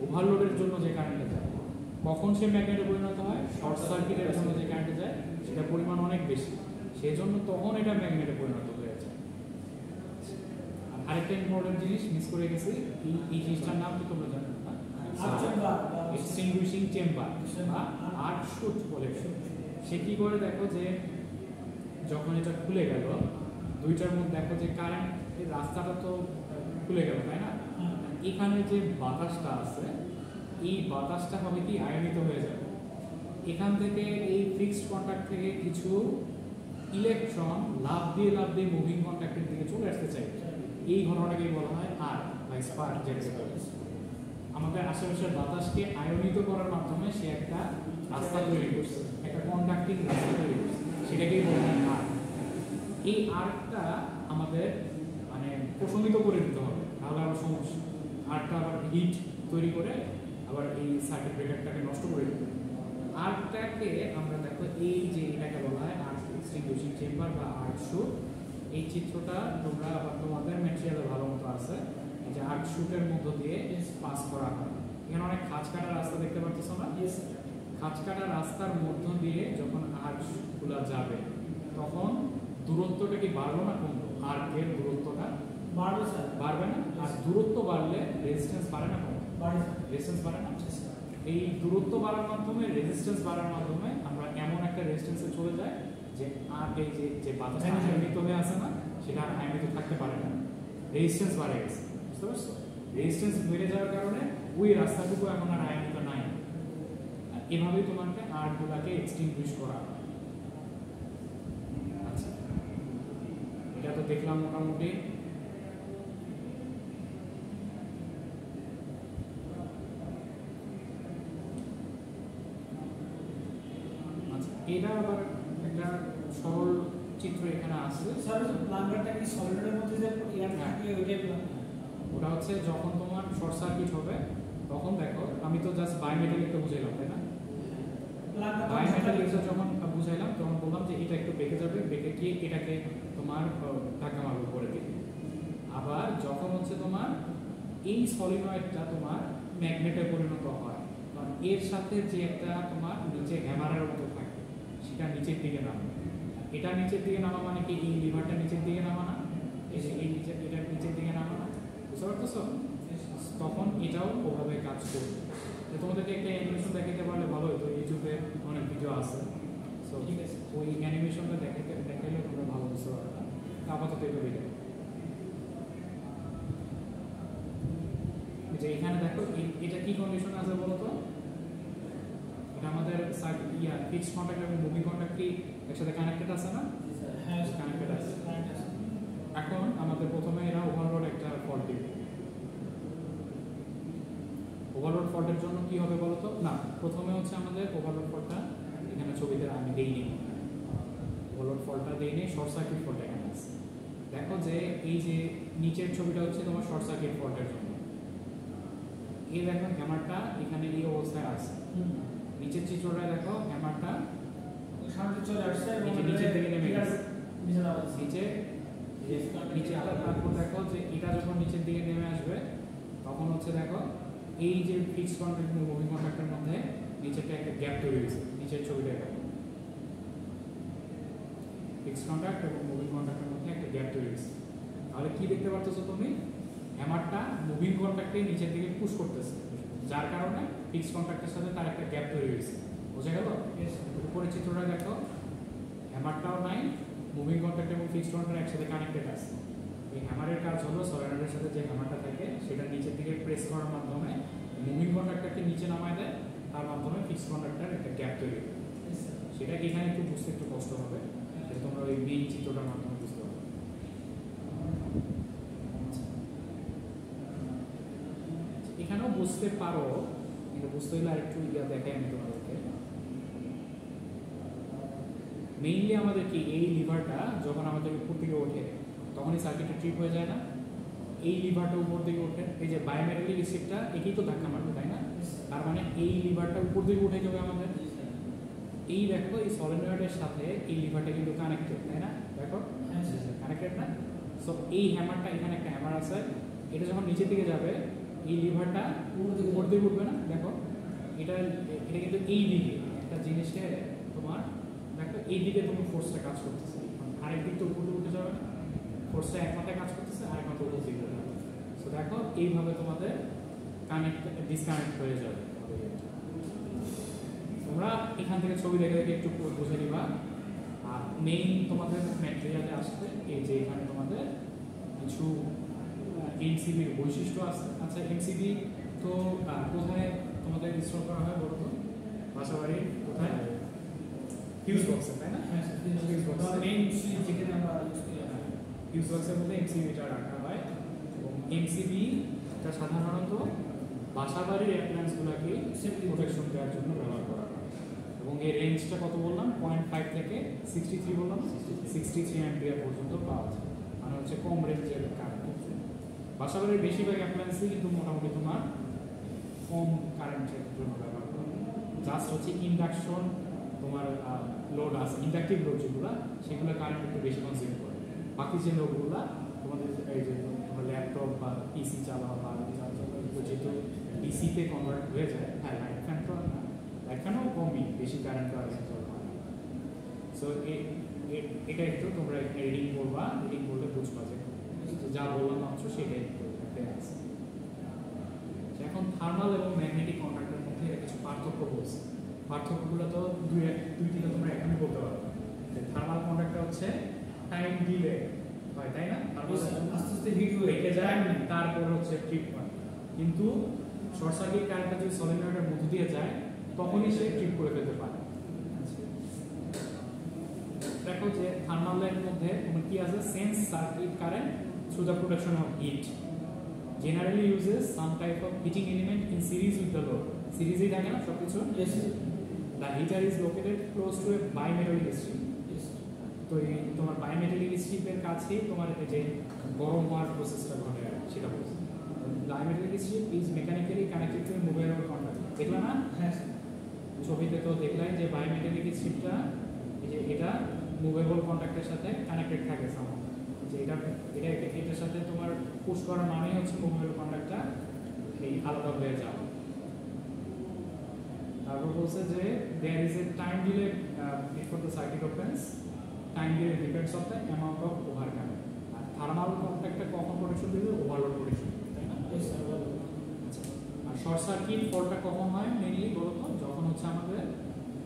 ওভারলোডের জন্য যে কারেন্টটা যায় কখন সে ম্যাগনেটে পরিণত হয়? শর্ট সার্কিটের জন্য যে কারেন্টে যায় সেটা পরিমাণ অনেক বেশি, সেই জন্য তখন এটা ম্যাগনেটে পরিণত হয়ে যায়। আর আরেকটা ইম্পর্টেন্ট জিনিস মিস করে গেছি, এই জিনিসটার নাম কি তোমরা জানো না? এক্সটিংগুইশিং চেম্বার বা আর্ক শুট বলে। সে কি করে দেখো যে যখন এটা খুলে গেল দুইটার মধ্যে দেখো যে কারেন্টের রাস্তাটা তো খুলে গেল, তাই না? এখানে যে বাতাসটা আছে এই বাতাসটা হবে কি আয়নিত হয়ে যাবে, এখান থেকে এই ফিক্সড কন্টাক্ট থেকে কিছু ইলেকট্রন লাফ দিয়ে মুভিং কন্টাক্টের দিকে চলে আসতে চাই, এই ঘটনাটাকেই বলা হয় আর্ক বা স্পার্ক যেটাকে বলে। আমাদের আশেপাশের বাতাসকে আয়নিত করার মাধ্যমে সে একটা রাস্তা তৈরি করছে, একটা কন্ডাক্টিং রাস্তা তৈরি করছে, সেটাকেই বলা হয় আর্ক। এই আর্কটা আমাদের মানে প্রশমিত করে দিতে হবে, তাহলে আবার সমস্যা। আর্কটা আবার হিট তৈরি করে আবার এই সার্কিট ব্রেকারটাকে নষ্ট করে দিতে হবে। আর্কটাকে আমরা দেখো এই যে এটাকে বলা হয় আর্ক এক্সটিংগুইশিং চেম্বার বা আর্ক শুট। এই চিত্রটা তোমরা আবার তোমাদের ম্যাটেরিয়ালে ভালো মতো আছে, এই যে আর্ক শুটের মধ্য দিয়ে পাস করা হয়। এখানে অনেক খাঁজ কাটা রাস্তা দেখতে পাচ্ছ না? Yes, sir. খাঁজ কাটা রাস্তার মধ্য দিয়ে যখন আর্কগুলো যাবে তখন দূরত্বটা কি বাড়লো না কমলো? আর্কের দূরত্বটা বাড়বে স্যার। বাড়বে না? আর দূরত্ব বাড়লে রেজিস্ট্যান্স বাড়ে না কমে? বাড়বে স্যার। রেজিস্ট্যান্স বাড়ে না? Yes, sir. এই দূরত্ব বাড়ার মাধ্যমে রেজিস্ট্যান্স বাড়ার মাধ্যমে আমরা এমন একটা রেজিস্ট্যান্সে চলে যাই যে আর এই যে বাতাসটা আয়নিত হয়ে আছে না সেটা আর আয়নিত থাকতে পারে না, রেজিস্ট্যান্স বাড়ে গেছে, বুঝতে পারছো? রেজিস্ট্যান্স বেড়ে যাওয়ার কারণে ওই রাস্তাটুকু এখন আর আয়নিত নাই। আর এভাবেই তোমাকে আর্কগুলোকে এক্সটিংগুইশ করা হয়। আচ্ছা, এটা তো দেখলাম মোটামুটি। এটা আবার একটা সরল চিত্র এখানে আছে। স্যার প্লাঙ্গারটা কি সলিডের মধ্যে যে এয়ার থাকে ওইটাই প্লাঙ্গার? ওটা হচ্ছে যখন তোমার শর্ট সার্কিট হবে তখন দেখো, আমি তো জাস্ট বায়োমেটালিকটা বুঝাইলাম তাই না? বায়োমেটালিকটা যখন বুঝাইলাম তখন বললাম যে এটা একটু বেঁকে যাবে, বেঁকে গিয়ে এটাকে তোমার ধাক্কা মারবে করে দিবে। আবার যখন হচ্ছে তোমার এই সলিনয়েডটা তোমার ম্যাগনেটে পরিণত হয়, কারণ এর সাথে যে একটা তোমার নিচে হ্যামারের মতো থাকে সেটা নিচের দিকে নামে। এটা নিচের দিকে নামা মানে কি এই লিভারটা নিচের দিকে নামা না, এই নিচে এটা নিচের দিকে নামা না, বুঝতে পারতেছো? তখন এটাও ওভাবে কাজ করবে। তোমাদেরকে একটা অ্যানিমেশন দেখাতে পারলে ভালো হতো, ইউটিউবে অনেক ভিডিও আছে, সো ঠিক আছে। ওই অ্যানিমেশনটা দেখাইলে তোমরা ভালো বুঝতে পারবে না। আপাতত এটা ভিডিও যে এখানে দেখো এটা কি কন্ডিশন আছে বলো তো? এটা আমাদের ফিক্সড কন্টাক্ট এবং মুভিং কন্টাক্ট কি একসাথে কানেক্টেড আছে না? হ্যাঁ, কানেক্টেড আছে। কারেন্ট আছে। এখন আমাদের প্রথমে এরা ওভারলোড একটা ফল্ট দিবে। ওভারলোড ফল্টের জন্য কি হবে বলো তো? না, প্রথমে হচ্ছে আমাদের ওভারলোড ফল্টটা এখানে ছবিতে আমি দেইনি, ওভারলোড ফল্টটা দেইনি, শর্ট সার্কিট ফল্ট এখানে আছে। দেখো যে এই যে নিচের ছবিটা হচ্ছে তোমার শর্ট সার্কিট ফল্টের জন্য। এই দেখো হ্যামারটা এখানে এই অবস্থায় আছে, নিচের চিত্রটা দেখো হ্যামারটা সামনে চলে আসছে এবং নিচের দিকে নেমে গেছে, নিচে যাবে। নিচেরটা। তারপর দেখো যে এটা যখন নিচের দিকে নেমে আসবে তখন হচ্ছে দেখো এই যে ফিক্সড কন্টাক্ট এবং মুভিং কন্টাক্টের মধ্যে নিচেরটা একটা গ্যাপ তৈরি হয়েছে, নিচের ছবিটা দেখো ফিক্সড কন্টাক্ট এবং মুভিং কন্টাক্টের মধ্যে একটা গ্যাপ তৈরি হয়েছে। তাহলে কি দেখতে পারতেছো তুমি? হ্যামারটা মুভিং কন্টাক্টে নিচের দিকে পুশ করতেছে, যার কারণে ফিক্সড কন্ট্যাক্টের সাথে তার একটা গ্যাপ তৈরি হয়েছে, বোঝা গেল? উপরে চিত্রটা দেখো, হ্যামারটাও নাই, মুভিং কন্ট্যাক্ট এবং ফিক্সড কন্ট্যাক্ট একসাথে কানেক্টেড আছে। এই হ্যামারের কাজ হলো সলিনয়েডের সাথে যে হ্যামারটা থাকে সেটা নিচের দিকে প্রেস করার মাধ্যমে মুভিং কন্ট্যাক্টটাকে নিচে নামায় দেয়, তার মাধ্যমে ফিক্সড কন্ট্যাক্টের একটা গ্যাপ তৈরি হয়। সেটা এখানে একটু বুঝতে একটু কষ্ট হবে, তোমরা ওই মেইন চিত্রটার মাধ্যমে বুঝতে পারবে। এখানেও বুঝতে পারো, কিন্তু বুঝতে হলে আরেকটু দেখাই আমি তোমাদেরকে। মেইনলি আমাদের কি এই লিভারটা যখন আমাদের উপর দিকে ওঠে তখনই সার্কিটটা ট্রিপ হয়ে যায় না? এই লিভারটা উপর দিকে ওঠে, এই যে বায়োমেটালিক স্ট্রিপটা একেই তো ধাক্কা মারবে, তাই না? তার মানে এই লিভারটা উপর দিকে উঠে যাবে আমাদের। এই দেখো এই সলিনয়েডের সাথে এই লিভারটা কিন্তু কানেক্টেড, তাই না? দেখো কানেক্টেড না? সো এই হ্যামারটা, এখানে একটা হ্যামার আছে, এটা যখন নিচের দিকে যাবে এই লিভারটা উপর দিকে উঠবে না? দেখো এটা কিন্তু এই দিকে একটা জিনিসে তোমার দেখো এই দিকে তোমার ফোর্সটা কাজ করতেছে, আরেক দিক তো উপর দিকে উঠে যাবে না, ফোর্সটা এক মাথায় কাজ করতেছে আরেক মাথায় উপর দিকে উঠে যাবে। সো দেখো এইভাবে তোমাদের কানেক্ট ডিসকানেক্ট হয়ে যাবে। তোমরা এখান থেকে ছবি দেখে দেখে একটু বুঝে নিবা। আর মেইন তোমাদের ম্যাটেরিয়ালে আসবে এই যে এখানে তোমাদের কিছু এমসিবির বৈশিষ্ট্য আছে। আচ্ছা, এমসিবি তো কোথায় তোমাদের ইনস্টল করা হয় বলতো? বাসাবাড়ির কোথায়? ফিউজ বক্সে, তাই না? ফিউজ বক্স, মেইন সুইচ যেখানে আমরা ফিউজ বক্সের মধ্যে এমসিবিটা রাখা হয়। এবং এমসিবিটা সাধারণত বাসাবাড়ির অ্যাপ্লায়েন্সগুলোকে প্রোটেকশন দেওয়ার জন্য ব্যবহার করা হয়। এবং এর রেঞ্জটা কত বললাম? 0.5 থেকে 63 বললাম, 63 অ্যাম্পিয়ার পর্যন্ত পাওয়া যায়, মানে হচ্ছে কম রেঞ্জের কারেন্ট। বাসাবাড়ির বেশিরভাগ অ্যাপ্লায়েন্সই কিন্তু মোটামুটি তোমার কম কারেন্টের জন্য ব্যবহার করা হয়। জাস্ট হচ্ছে ইন্ডাকশন তোমার লোড আছে, ইন্ডাকটিভ লোড যেগুলো সেগুলো কারেন্ট একটু বেশি কনজিউম করে। বাকি যে লোডগুলো তোমাদের এই যে তোমার ল্যাপটপ বা পিসি চালাও বা যেহেতু ডিসিতে কনভার্ট হয়ে যায়, হ্যাঁ লাইট ফ্যান তো লাইট ফ্যানও কমই, বেশি কারেন্ট আর ইনস্টল হয় না। সো এটা একটু তোমরা রিডিং করবা, রিডিং করলে বুঝবা যে যা বললাম মাত্র সেটাই আছে। এখন থার্মাল এবং ম্যাগনেটিক কন্ট্যাক্টের মধ্যে কিছু পার্থক্য বলছে। পার্থক্যগুলো তো দুইটিকে তোমরা এখনই বলতে পারো। থার্মাল কন্ট্যাক্টটা হচ্ছে টাইম ডিলে হয়, তাই না? আস্তে আস্তে হিট রেখে যায়, তারপর হচ্ছে ট্রিপ হয়। কিন্তু শর্ট সার্কিট কারেন্টটা যদি সলিনয়েডের মধ্য দিয়ে যায় তখনই সে ট্রিপ করে ফেলতে পারে। দেখো যে থার্মালের মধ্যে তোমার কি আছে? Sense circuit current through the production of heat, generally uses some type of heating element in series with the load. Series এই থাকে না সবকিছু? Yes. The heater is located close to a bimetallic strip. Yes. তো এই তোমার bimetallic stripের কাছে তোমার এই যে গরম হওয়ার প্রসেসটা ঘটে সেটা বলছে। Bimetallic strip is mechanically connected to a movable contact. দেখলা না? হ্যাঁ। ছবিতে তো দেখলাই যে bimetallic stripটা এই যে এটা মুভেবল কন্ট্যাক্টের সাথে কানেক্টেড থাকে সামনে। যে এটার সাথে তোমার পুশ করার মানেই হচ্ছে মুভেবল কন্ট্যাক্টটা এই আলাদা হয়ে যাওয়া। তারপর বলছে যে there is a time delay before the circuit opens, time delay depends on the amount of overcurrent. আর থার্মাল কন্ট্যাক্টটা কখন প্রোটেকশন দিবে? ওভারলোড প্রোটেকশন, তাই না? আচ্ছা, আর শর্ট সার্কিট ফলটা কখন হয় মেইনলি বলতো? যখন হচ্ছে আমাদের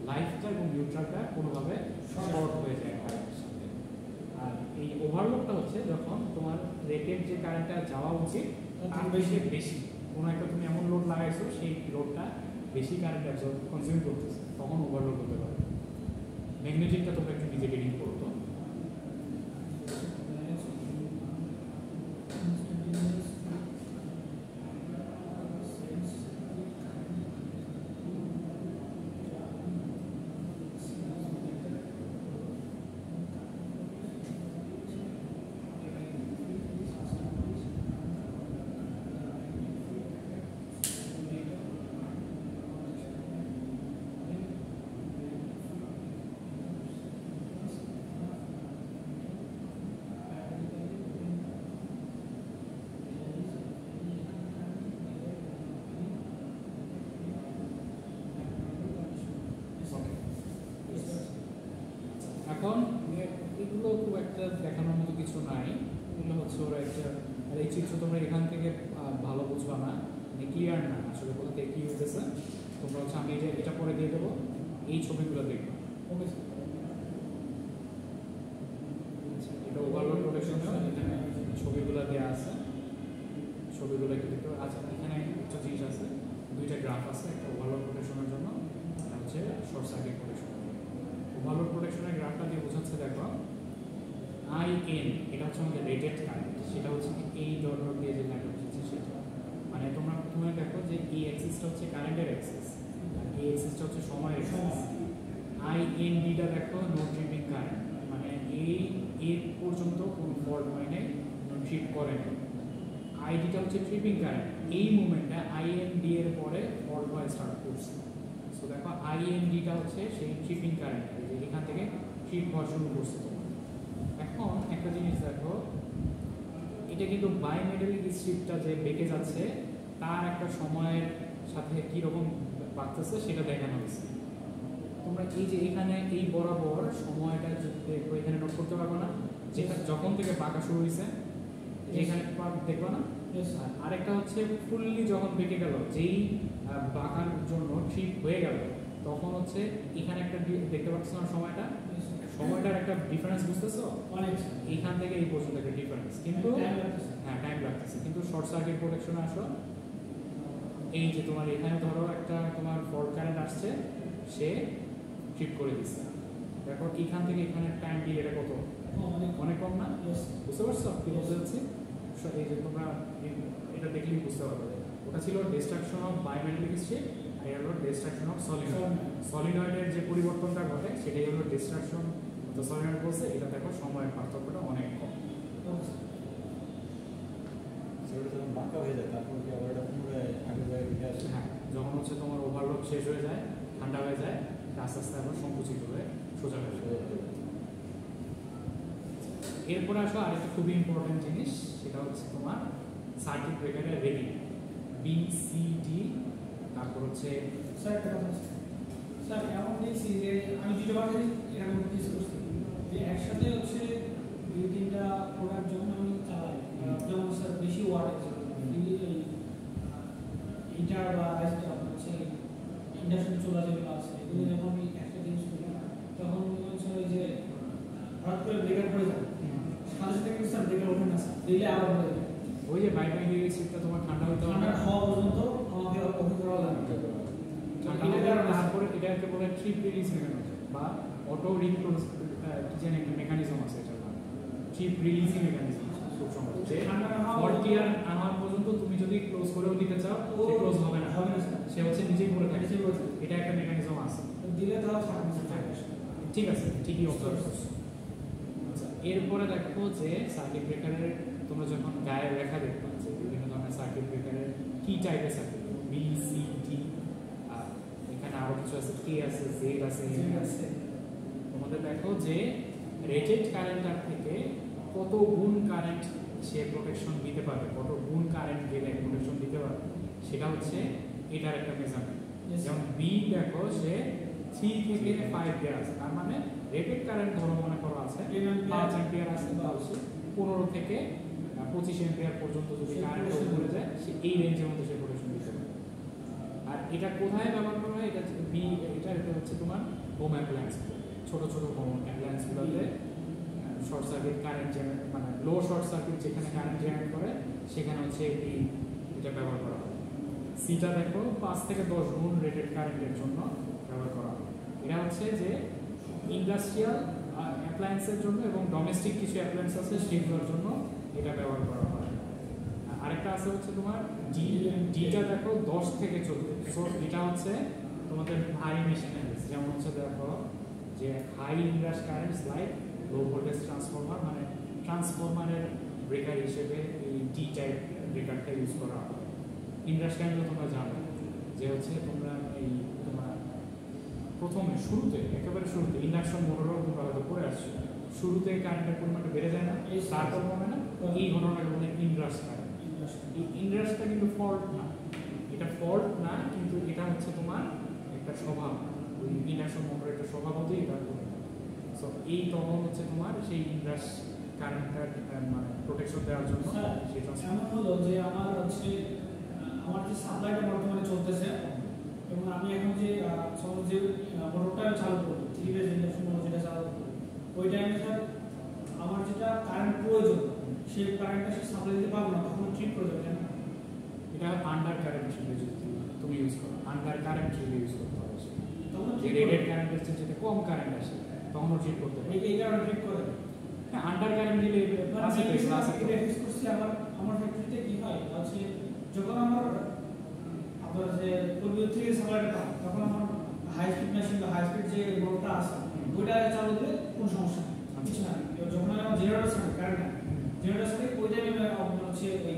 লাইফটা এবং নিউট্রালটা কোনোভাবে শর্ট হয়ে যায় কারেন্টের সাথে। আর এই ওভারলোডটা হচ্ছে যখন তোমার রেটেড যে কারেন্টটা যাওয়া উচিত তার বেশি কোনো একটা তুমি এমন লোড লাগাইছো সেই লোডটা বেশি কারেন্ট অ্যাবজর্ব কনজিউম করতেছে, তখন ওভারলোড হতে পারে। ম্যাগনেটিকটা তোমরা একটু নিজে রিডিং করতো। এখন এগুলো খুব একটা দেখানোর মতো কিছু নাই, এগুলো হচ্ছে ওরা একটা, আর এই চিত্র তোমরা এখান থেকে ভালো বুঝবা না, ক্লিয়ার না আসলে কোথা থেকে কি হইতেছে। তোমরা হচ্ছে আমি এটা পরে দিয়ে দেবো, এই ছবিগুলো দেখবো। Okay sir. এটা ওভারলোড প্রোটেকশনে এখানে ছবিগুলো দেওয়া আছে, ছবিগুলো একটু দেখতে পাবো। আচ্ছা এখানে একটা জিনিস আছে, দুইটা গ্রাফ আছে, একটা ওভারলোড প্রোটেকশনের জন্য আর হচ্ছে শর্ট সার্কিট প্রোটেকশনের জন্য। ওভারলোড প্রোটেকশনের গ্রাফটা দিয়ে বোঝাচ্ছে দেখো IN, এটা হচ্ছে আমাদের রেটেড কারেন্ট, সেটা হচ্ছে এই ডট দিয়ে যে লাইনটা বোঝাচ্ছে সেটা। মানে তোমরা প্রথমে দেখো যে এই অ্যাক্সিসটা হচ্ছে কারেন্টের অ্যাক্সিস আর এই অ্যাক্সিসটা হচ্ছে সময়ের অ্যাক্সিস। IND-টা দেখো নো ট্রিপিং কারেন্ট, মানে এই পর্যন্ত কোনো ফল্ট হয় নাই, ট্রিপ করে না। ID-টা হচ্ছে ট্রিপিং কারেন্ট, এই মুভমেন্টটা IND এর পরে ফল্ট হয়ে স্টার্ট করছে। সো দেখো IND-টা হচ্ছে সেই ট্রিপিং কারেন্ট, যে এখান থেকে ট্রিপ হওয়া শুরু করছে। এখন একটা জিনিস দেখো, এটা কিন্তু বাইমেটালিক স্ট্রিপটা যে বেঁকে যাচ্ছে তার একটা সময়ের সাথে কীরকম বাড়তেছে সেটা দেখানো হয়েছে। তোমরা এই যে এখানে এই বরাবর সময়টা দেখো, এখানে নোট করতে পারবো না, যেটা যখন থেকে বাঁকা শুরু হয়েছে এখানে দেখবো না। আর আরেকটা হচ্ছে ফুললি যখন বেঁকে গেল, যেই বাঁকার জন্য ট্রিপ হয়ে গেল তখন হচ্ছে এখানে একটা দেখতে পাচ্ছ না সময়টার একটা ডিফারেন্স বুঝতেছো? অনেক। এইখান থেকে এই পর্যন্ত একটা ডিফারেন্স, কিন্তু হ্যাঁ টাইম লাগতেছে। কিন্তু শর্ট সার্কিট প্রোটেকশনে আসো, এই যে তোমার এখানে ধরো একটা তোমার ফল্ট কারেন্ট আসছে, সে ট্রিপ করে দিচ্ছে, দেখো এখান থেকে এখানে টাইম ডিলেটা কত, অনেক কম না? বুঝতে পারছো কি বলতে চাচ্ছি? এই যে তোমরা এটা দেখলেই বুঝতে পারবে, ওটা ছিল ডিস্ট্রাকশন অফ বাইমেটালিক স্ট্রিপ, আর হলো ডিস্ট্রাকশন অফ সলিনয়েড। সলিনয়েডের যে পরিবর্তনটা ঘটে সেটাই হলো ডিস্ট্রাকশন। তো সলিনয়েড বলছে এটা দেখো সময়ের পার্থক্যটা অনেক কম। সেটা যখন বাঁকা হয়ে যায় তারপর কি আবার এটা পুনরায় আগের জায়গায় ফিরে আসে? হ্যাঁ, যখন হচ্ছে তোমার ওভারলোড শেষ হয়ে যায়, ঠান্ডা হয়ে যায়, আস্তে আস্তে আবার সংকুচিত হয়ে সোজা হয়ে যায়। এরপরে আসো আরেকটা খুবই ইম্পর্টেন্ট জিনিস, সেটা হচ্ছে তোমার সার্কিট ব্রেকারের রেটিং BCD। তারপর হচ্ছে স্যার একটা কথা স্যার, এমন দেখছি যে আমি যেটা ভাবছি এটা নোটিস করছি যে একসাথে হচ্ছে 2-3টা প্রোডাক্ট যখন আমি চালাই, যেমন স্যার বেশি ওয়াটেজ হিটার বা হচ্ছে ইন্ডাকশন চুলা যেগুলো আছে, এগুলো যখন আমি একটা জিনিস করি তখন হচ্ছে ওই যে হঠাৎ করে ব্রেকার পড়ে যায়, সাথে সাথে কিন্তু স্যার ব্রেকার ওঠে না স্যার, দিলে আবার পড়ে যায়। ওই যে বাইমেটালিক স্ট্রিপটা তোমার ঠান্ডা হতে হবে, ঠান্ডা হওয়া পর্যন্ত আমাকে অপেক্ষা করা লাগে। তারপরে এটাকে বলে ট্রিপ রিলিজ মেকানিজম বা অটো রিক্লোজ, কি জানি একটা মেকানিজম আছে, এটা ট্রিপ রিলিজিং মেকানিজম। খুব সম্ভব যে ফল্টিয়ার আনার পর্যন্ত তুমি যদি ক্লোজ করেও দিতে চাও সে ক্লোজ হবে না, সে হচ্ছে নিজেই পড়ে থাকে, এটা একটা মেকানিজম আছে, দিলে তাও থাকবে। ঠিক আছে, ঠিকই অবজার্ভ করছো। আচ্ছা, এরপরে দেখো যে সার্কিট ব্রেকারের তোমরা যখন গায়ে লেখা দেখবে যে বিভিন্ন ধরনের সার্কিট ব্রেকারের কি টাইপের সার্কিট, BCD, এখানে আরো কিছু আছে, K আছে, Z আছে, M আছে। তোমাদের দেখো যে রেটেড কারেন্টার থেকে কত গুণ কারেন্ট সে প্রোটেকশন দিতে পারবে, কত গুণ কারেন্ট গেলে প্রোটেকশন দিতে পারবে, সেটা হচ্ছে এটার একটা মেজারমেন্ট। যেমন B দেখো সে 3 থেকে 5 দেওয়া আছে, তার মানে রেটেড কারেন্ট ধরো মনে করো আছে 5 অ্যাম্পিয়ার আছে, তাহলে 15 থেকে 25 অ্যাম্পিয়ার পর্যন্ত যদি কারেন্ট উপরে যায় সে এই রেঞ্জের মধ্যে সে প্রোটেকশন দিতে পারবে। আর এটা কোথায় ব্যবহার করা হয়, এটা হচ্ছে তোমার হোম অ্যাপ্লায়েন্স, ছোট ছোট হোম অ্যাপ্লায়েন্সগুলোতে শর্ট সার্কিট কারেন্ট জেনারেট, মানে লো শর্ট সার্কিট যেখানে কারেন্ট জেনারেট করে সেখানে হচ্ছে এটা ব্যবহার করা হয়। সিটা দেখো 5 থেকে 10 গুণ রেটেড কারেন্টের জন্য ব্যবহার করা হয়। এটা হচ্ছে যে ইন্ডাস্ট্রিয়াল অ্যাপ্লায়েন্সের জন্য এবং ডোমেস্টিক কিছু অ্যাপ্লায়েন্স আছে সেগুলোর জন্য এটা ব্যবহার করা হয়। আরেকটা আছে হচ্ছে তোমার ডিটা দেখো 10 থেকে 14। সো এটা হচ্ছে তোমাদের হাই মেশিনারিজ, যেমন হচ্ছে দেখো যে high induce currents like low voltage transformer, মানে ট্রান্সফরমারের ব্রেকার হিসেবে এই ডি টাইপ ব্রেকারটা ইউজ করা হয়। ইনডাস কারেন্টও তোমরা জানো যে হচ্ছে তোমরা এই তোমার প্রথমে শুরুতে একেবারে শুরুতে ইন্ডাকশন মোটরও তোমরা হয়তো পড়ে আসছো, শুরুতে কারেন্টের পরিমাণটা বেড়ে যায় না, তারপর কমে না, এই ঘটনাটা বলে ইনডাস কারেন্ট। এই ইনডাসটা কিন্তু ফল্ট না, এটা ফল্ট না, কিন্তু এটা হচ্ছে তোমার একটা স্বভাব, ওই ইন্ডাকশন মোটরের একটা স্বভাব হচ্ছে এটা। সো এই তখন হচ্ছে তোমার সেই ইনডাস কারেন্টটার মানে প্রোটেকশন দেওয়ার জন্য সেটা এমন হলো যে আমার হচ্ছে আমার যে সাপ্লাইটা বর্তমানে চলতেছে যেমন আমি এখন যে সহজ যে মোটরটা চালু করবো 3 ফেজ ইন্ডাকশন মোটর যেটা চালু করবো ওই টাইমে স্যার আমার যেটা কারেন্ট প্রয়োজন সেই কারেন্টটা সে সাপ্লাই দিতে পারবো না তখন ট্রিপ করে যাবে কেন? এটা আন্ডার কারেন্ট রিলে যদি তুমি ইউজ করো, আন্ডার কারেন্ট রিলে ইউজ করতে হবে। তখন যে রেটেড কারেন্ট আসছে যেটা কম কারেন্ট আসে তখনও ট্রিপ করতে হবে। এই কারণে ট্রিপ করে হ্যাঁ, আন্ডার কারেন্ট রিলে আছে তো ক্লাসে তো। এটা ফিক্স করছি আমার ফ্যাক্টরিতে কি হয় আছে যখন আপনার যে পূর্বীয় থেকে সাপ্লাইটা তখন আমার হাই স্পিড মেশিন বা হাই স্পিড যে মোটরটা আছে ওইটা চালু দিলে কোনো সমস্যা নেই কিছু না। যখন আমার জেনারেটর থাকে কারেন্ট জেনারেটর থাকে ওই টাইমে আপনার হচ্ছে ওই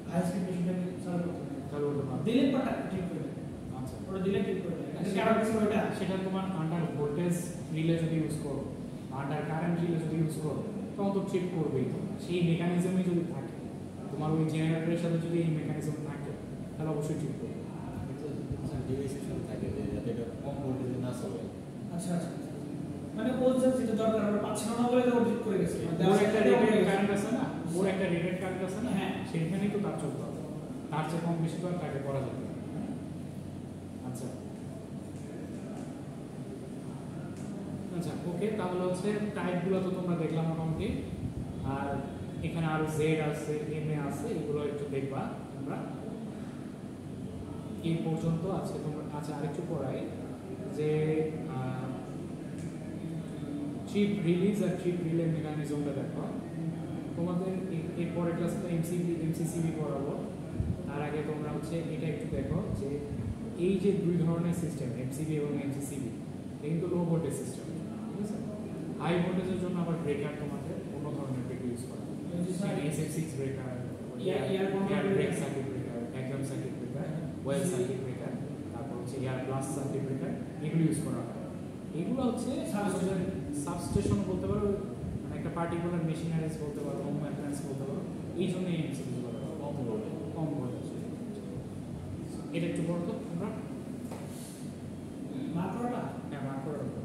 হাই স্পিড মেশিনটাকে চালু করতে হবে দিলে পাটা ঠিক করে দেয়। আচ্ছা, ওটা দিলে ঠিক করে দেয় কারণ হচ্ছে ওইটা সেটা তোমার আন্ডার ভোল্টেজ রিলে যদি ইউজ করো, আন্ডার কারেন্ট রিলে যদি ইউজ করো তখন তো ট্রিপ করবেই। তো সেই মেকানিজমই যদি থাকে, তোমার ওই জেনারেটরের সাথে যদি এই মেকানিজম থাকে তাহলে অবশ্যই ট্রিপ করবে। ডিভাইসের সাথে থাকে যে যাতে এটা কম ভোল্টেজে না চলে। আচ্ছা আচ্ছা মানে ও যেটা দরকার আমরা পাচ্ছি না বলে তো ঠিক করে গেছে ওর একটা রেটেড কারেন্ট আছে না, ওর একটা রেটেড কারেন্ট আছে না, হ্যাঁ। সেইখানেই তো তার চলতে হবে। তার চেয়ে কম বেশি তো আর তাকে করা যাবে না। আচ্ছা আচ্ছা, ওকে, তাহলে হচ্ছে টাইপগুলো তো তোমরা দেখলাম মোটামুটি। আর এখানে আরো জেড আছে, এম এ আছে, এগুলো একটু দেখবা তোমরা। এই পর্যন্ত আজকে তোমরা। আচ্ছা, আরেকটু পড়াই যে ট্রিপ রিলিজ আর ট্রিপ রিলে মেকানিজমটা দেখো। তোমাদের এর পরের ক্লাসে তো এমসিসিবি পড়াবো। তার আগে তোমরা হচ্ছে এটা একটু দেখো যে এই যে দুই ধরনের সিস্টেম এমসিবি এবং এমসিসিবি কিন্তু লো ভোল্টেজ সিস্টেম, ঠিক আছে? হাই ভোল্টেজের জন্য আবার ব্রেকার তোমাদের অন্য ধরনের ব্রেকার ইউজ করা হয়। SF6 breaker, air brake circuit breaker, diagram circuit breaker, well circuit breaker, তারপর হচ্ছে এয়ার ব্লাস সার্কিট ব্রেকার, এগুলো ইউজ করা হয়। এগুলো হচ্ছে সাবস্টেশন বলতে পারো, মানে একটা পার্টিকুলার মেশিনারিজ বলতে পারো, হোম অ্যাপ্লায়েন্স বলতে পারো। এই জন্য এই এমসিবি বলা হয় কম ভোল্টেজ। এটা একটু বলো তো তোমরা। মাত্রাটা হ্যাঁ, মার্ক করে রাখো।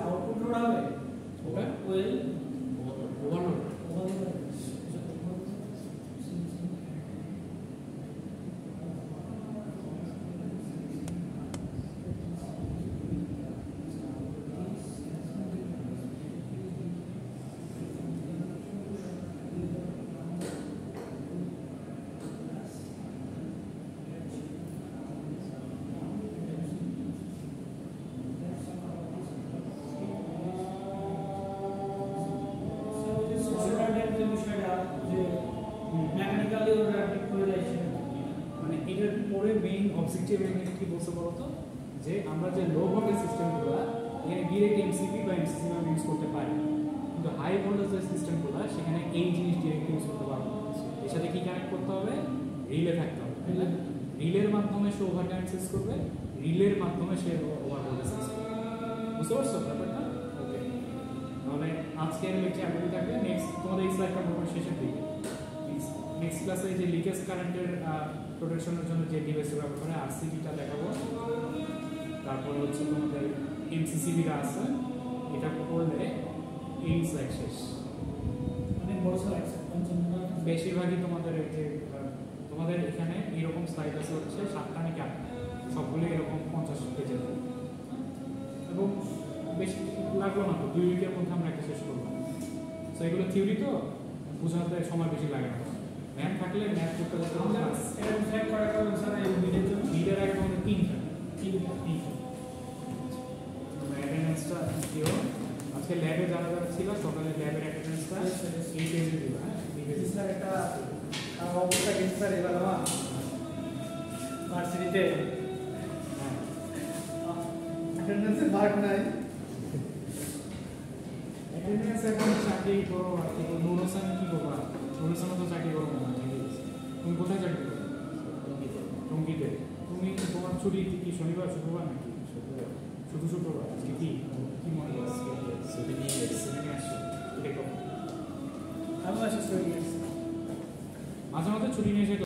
আউটপুট লোড হবে ওটা ওয়েল ওভারলোড। মানে এটার পরে মেইন অবজেক্টিভ এখানে কি বলতে বলো তো, যে আমরা যে লো ভোল্টেজ সিস্টেমগুলো এখানে ডিরেক্ট এমসিবি বা এমসিসি আমরা ইউজ করতে পারি, কিন্তু হাই ভোল্টেজ সিস্টেমগুলো সেখানে এই জিনিস ডিরেক্ট ইউজ করতে পারবো না। এর সাথে কি কানেক্ট করতে হবে? রিলে থাকতে হবে, তাই না? রিলের মাধ্যমে সে ওভার কারেন্ট সেন্স করবে, রিলের মাধ্যমে সে ওভার ভোল্টেজ সেন্স করবে। বুঝতে পারছো ব্যাপারটা? ওকে, তাহলে আজকের লেকচার এতটুকু থাকবে। নেক্সট তোমাদের এই স্লাইডটা মোটামুটি শেষের দিকে। নেক্সট ক্লাসে যে লিকেজ কারেন্টের প্রোটেকশনের জন্য যে ডিভাইস ব্যবহার করে আরসিবিটা দেখাবো। তারপর হচ্ছে তোমাদের এমসিসিবিটা আছে, এটা করলে এই স্লাইড শেষ। অনেক বড় স্লাইড বেশিরভাগই তোমাদের এই যে তোমাদের এখানে এরকম স্লাইড আছে হচ্ছে 7টা নাকি 8টা, সবগুলো এরকম 50 পেজের, এবং বেশি লাগলো না তো, 2 উইকের মধ্যে আমরা একটা শেষ করবো। তো এগুলো থিওরি তো বোঝাতে সময় বেশি লাগে না। ম্যাথ থাকলে ম্যাথ করতে করতে ক্লাস এরকম সেট করা করে স্যার এই ভিডিওর জন্য লিডের আগে তোমাদের 3টা তিনটা অ্যাটেন্ডেন্সটা দিও। আজকে ল্যাবে যারা যারা ছিল সকালে ল্যাবের অ্যাটেন্ডেন্সটা এই পেজে দিবা। হ্যাঁ, এই পেজে স্যার একটা অবস্থা গেছে স্যার এবার আমার ভার্সিটিতে হ্যাঁ, অ্যাটেন্ডেন্সে মার্ক নাই অ্যাটেন্ডেন্স এখন চাকরি করো আর কি নুরোসান কি করবা? নুরোসান তো চাকরি করো না, তুমি কোথায় চাকরি করো? টঙ্গিতে। তুমি তোমার ছুটি কি শনিবার শুক্রবার নাকি? শুধু শুক্রবার। আজকে কি কি মনে করছে? ছুটি নিয়ে গেছি। সেখানে আসছো এটা কখন? আমি শেষ করে দিয়েছি মাঝে মাঝে ছুটি নিয়ে এসে